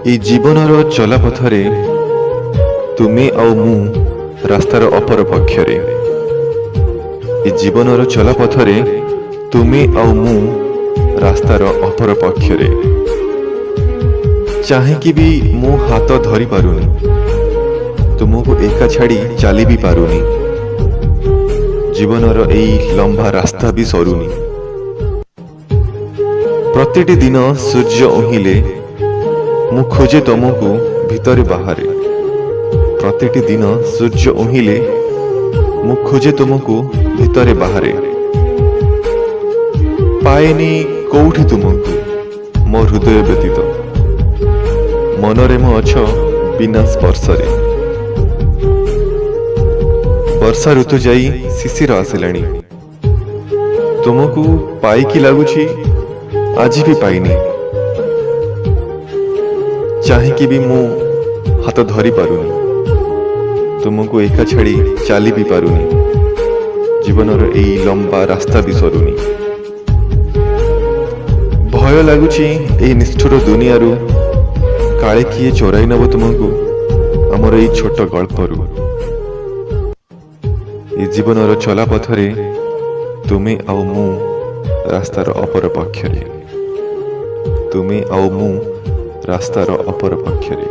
এই জীবনর চলাপথরে তুমি ଆଉ ମୁଁ ରାସ୍ତାର ଅପର ପକ୍ଷରେ। ଏ ଜୀବନର ଚଲାପଥରେ ତୁମେ ଆଉ ମୁଁ ରାସ୍ତାର ଅପର ପକ୍ଷରେ। ଚାହିଁକି ବି ମୁଁ ହାତ ଧରି ପାରୁନି, ତୁମକୁ ଏକା ଛାଡ଼ି ଚାଲି ବି ପାରୁନି। ଜୀବନର ଏଇ ଲମ୍ବା ରାସ୍ତା ବି ସରୁନି। ପ୍ରତିଟି ଦିନ ସୂର୍ଯ୍ୟ ଉଇଁଲେ ମୁଁ ଖୋଜେ ତମକୁ ଭିତରେ ବାହାରେ। ପ୍ରତିଟି ଦିନ ସୂର୍ଯ୍ୟ ଉଇଁଲେ ମୁଁ ଖୋଜେ ତୁମକୁ ଭିତରେ ବାହାରେ। ପାଏନି କୋଉଠି ତୁମକୁ ମୋ ହୃଦୟ ବ୍ୟତୀତ। ମନରେ ମୋ ଅଛ ବିନା ସ୍ପର୍ଶରେ। ବର୍ଷା ଋତୁ ଯାଇ ଶିଶିର ଆସିଲାଣି। ତୁମକୁ ପାଇକି ଲାଗୁଛି ଆଜି ବି ପାଇନି। ଚାହିଁକି ବି ମୁଁ ହାତ ଧରି ପାରୁନି, ତୁମକୁ ଏକା ଛାଡ଼ି ଚାଲି ବି ପାରୁନି। ଜୀବନର ଏଇ ଲମ୍ବା ରାସ୍ତା ବି ସରୁନି। ଭୟ ଲାଗୁଛି ଏଇ ନିଷ୍ଠୁର ଦୁନିଆରୁ କାଳେ କିଏ ଚୋରାଇ ନେବ ତୁମକୁ ଆମର ଏଇ ଛୋଟ ଗଳ୍ପରୁ। ଏ ଜୀବନର ଚଲାପଥରେ ତୁମେ ଆଉ ମୁଁ ରାସ୍ତାର ଅପର ପକ୍ଷରେ। ତୁମେ ଆଉ ମୁଁ ରାସ୍ତାର ଅପର ପକ୍ଷରେ।